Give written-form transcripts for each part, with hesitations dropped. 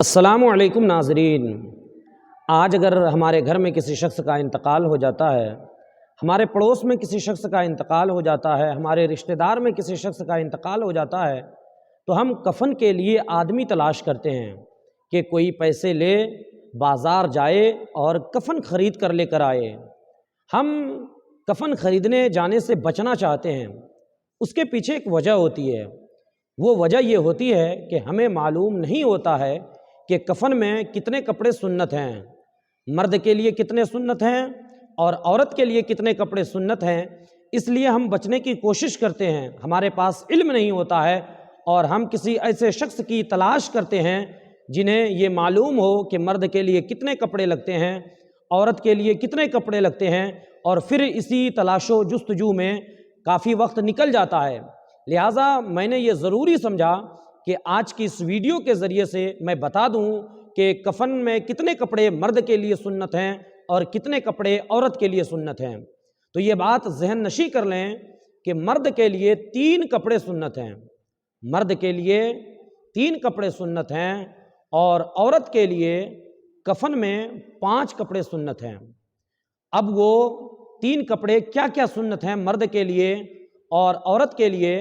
السلام علیکم ناظرین، آج اگر ہمارے گھر میں کسی شخص کا انتقال ہو جاتا ہے، ہمارے پڑوس میں کسی شخص کا انتقال ہو جاتا ہے، ہمارے رشتہ دار میں کسی شخص کا انتقال ہو جاتا ہے، تو ہم کفن کے لیے آدمی تلاش کرتے ہیں کہ کوئی پیسے لے بازار جائے اور کفن خرید کر لے کر آئے۔ ہم کفن خریدنے جانے سے بچنا چاہتے ہیں۔ اس کے پیچھے ایک وجہ ہوتی ہے، وہ وجہ یہ ہوتی ہے کہ ہمیں معلوم نہیں ہوتا ہے کہ کفن میں کتنے کپڑے سنت ہیں، مرد کے لیے کتنے سنت ہیں اور عورت کے لیے کتنے کپڑے سنت ہیں۔ اس لیے ہم بچنے کی کوشش کرتے ہیں، ہمارے پاس علم نہیں ہوتا ہے اور ہم کسی ایسے شخص کی تلاش کرتے ہیں جنہیں یہ معلوم ہو کہ مرد کے لیے کتنے کپڑے لگتے ہیں، عورت کے لیے کتنے کپڑے لگتے ہیں، اور پھر اسی تلاش و جستجو میں کافی وقت نکل جاتا ہے۔ لہٰذا میں نے یہ ضروری سمجھا کہ آج کی اس ویڈیو کے ذریعے سے میں بتا دوں کہ کفن میں کتنے کپڑے مرد کے لیے سنت ہیں اور کتنے کپڑے عورت کے لیے سنت ہیں۔ تو یہ بات ذہن نشی کر لیں کہ مرد کے لیے 3 کپڑے سنت ہیں، مرد کے لیے 3 کپڑے سنت ہیں، اور عورت کے لیے کفن میں 5 کپڑے سنت ہیں۔ اب وہ 3 کپڑے کیا کیا سنت ہیں مرد کے لیے اور عورت کے لیے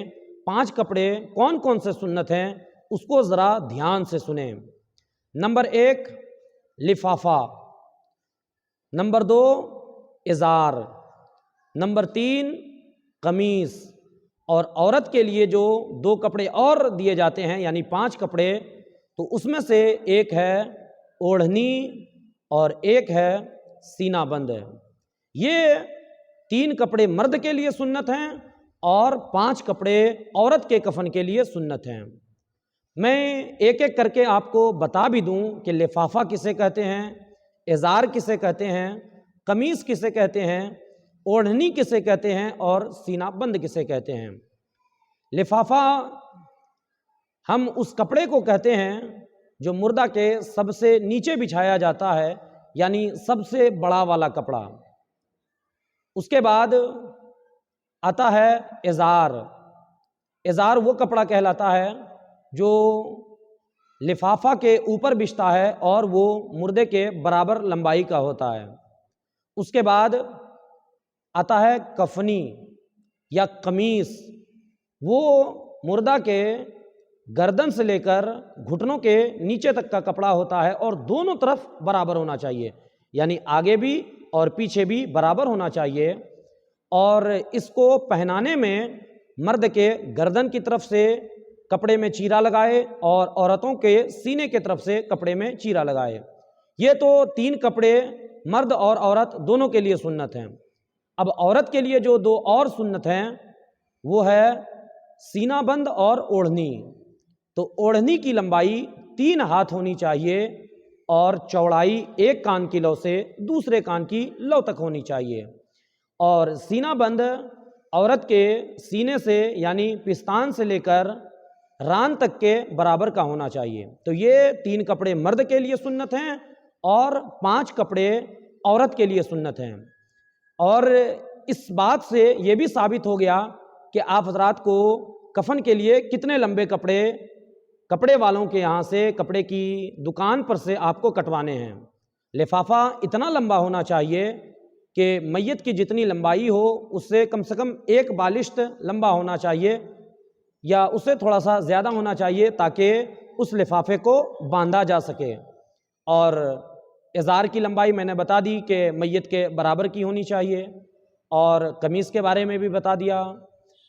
5 کپڑے کون کون سے سنت ہیں، اس کو ذرا دھیان سے سنیں۔ نمبر 1 لفافہ، نمبر 2 ازار، نمبر 3 قمیص، اور عورت کے لیے جو 2 کپڑے اور دیے جاتے ہیں یعنی 5 کپڑے، تو اس میں سے ایک ہے اوڑھنی اور ایک ہے سینہ بند۔ یہ 3 کپڑے مرد کے لیے سنت ہیں اور 5 کپڑے عورت کے کفن کے لیے سنت ہیں۔ میں ایک ایک کر کے آپ کو بتا بھی دوں کہ لفافہ کسے کہتے ہیں، ازار کسے کہتے ہیں، قمیص کسے کہتے ہیں، اوڑھنی کسے کہتے ہیں اور سینہ بند کسے کہتے ہیں۔ لفافہ ہم اس کپڑے کو کہتے ہیں جو مردہ کے سب سے نیچے بچھایا جاتا ہے، یعنی سب سے بڑا والا کپڑا۔ اس کے بعد آتا ہے ازار۔ ازار وہ کپڑا کہلاتا ہے جو لفافہ کے اوپر بچھتا ہے اور وہ مردے کے برابر لمبائی کا ہوتا ہے۔ اس کے بعد آتا ہے کفنی یا قمیص، وہ مردہ کے گردن سے لے کر گھٹنوں کے نیچے تک کا کپڑا ہوتا ہے اور دونوں طرف برابر ہونا چاہیے، یعنی آگے بھی اور پیچھے بھی برابر ہونا چاہیے، اور اس کو پہنانے میں مرد کے گردن کی طرف سے کپڑے میں چیرا لگائے اور عورتوں کے سینے کی طرف سے کپڑے میں چیرا لگائے۔ یہ تو 3 کپڑے مرد اور عورت دونوں کے لیے سنت ہیں۔ اب عورت کے لیے جو 2 اور سنت ہیں وہ ہے سینہ بند اور اوڑھنی۔ تو اوڑھنی کی لمبائی 3 ہاتھ ہونی چاہیے اور چوڑائی 1 کان کی لو سے دوسرے کان کی لو تک ہونی چاہیے، اور سینہ بند عورت کے سینے سے یعنی پستان سے لے کر ران تک کے برابر کا ہونا چاہیے۔ تو یہ 3 کپڑے مرد کے لیے سنت ہیں اور 5 کپڑے عورت کے لیے سنت ہیں۔ اور اس بات سے یہ بھی ثابت ہو گیا کہ آپ حضرات کو کفن کے لیے کتنے لمبے کپڑے والوں کے یہاں سے، کپڑے کی دکان پر سے آپ کو کٹوانے ہیں۔ لفافہ اتنا لمبا ہونا چاہیے کہ میت کی جتنی لمبائی ہو اس سے کم 1 بالشت لمبا ہونا چاہیے، یا اس سے تھوڑا سا زیادہ ہونا چاہیے تاکہ اس لفافے کو باندھا جا سکے۔ اور ازار کی لمبائی میں نے بتا دی کہ میت کے برابر کی ہونی چاہیے، اور قمیص کے بارے میں بھی بتا دیا۔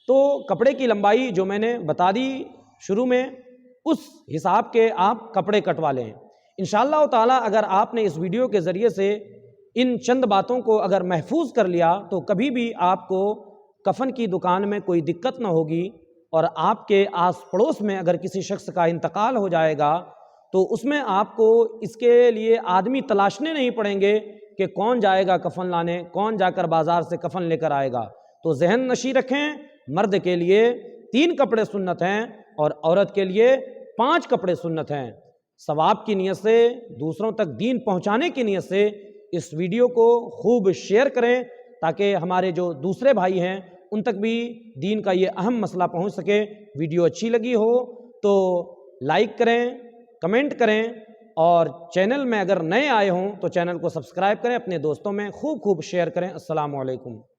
تو کپڑے کی لمبائی جو میں نے بتا دی شروع میں، اس حساب کے آپ کپڑے کٹوا لیں۔ انشاءاللہ تعالی اگر آپ نے اس ویڈیو کے ذریعے سے ان چند باتوں کو اگر محفوظ کر لیا تو کبھی بھی آپ کو کفن کی دکان میں کوئی دقت نہ ہوگی، اور آپ کے آس پڑوس میں اگر کسی شخص کا انتقال ہو جائے گا تو اس میں آپ کو اس کے لیے آدمی تلاشنے نہیں پڑیں گے کہ کون جائے گا کفن لانے، کون جا کر بازار سے کفن لے کر آئے گا۔ تو ذہن نشی رکھیں، مرد کے لیے 3 کپڑے سنت ہیں اور عورت کے لیے 5 کپڑے سنت ہیں۔ ثواب کی نیت سے، دوسروں تک دین پہنچانے کی نیت سے اس ویڈیو کو خوب شیئر کریں تاکہ ہمارے جو دوسرے بھائی ہیں ان تک بھی دین کا یہ اہم مسئلہ پہنچ سکے۔ ویڈیو اچھی لگی ہو تو لائک کریں، کمنٹ کریں اور چینل میں اگر نئے آئے ہوں تو چینل کو سبسکرائب کریں، اپنے دوستوں میں خوب خوب شیئر کریں۔ السلام علیکم۔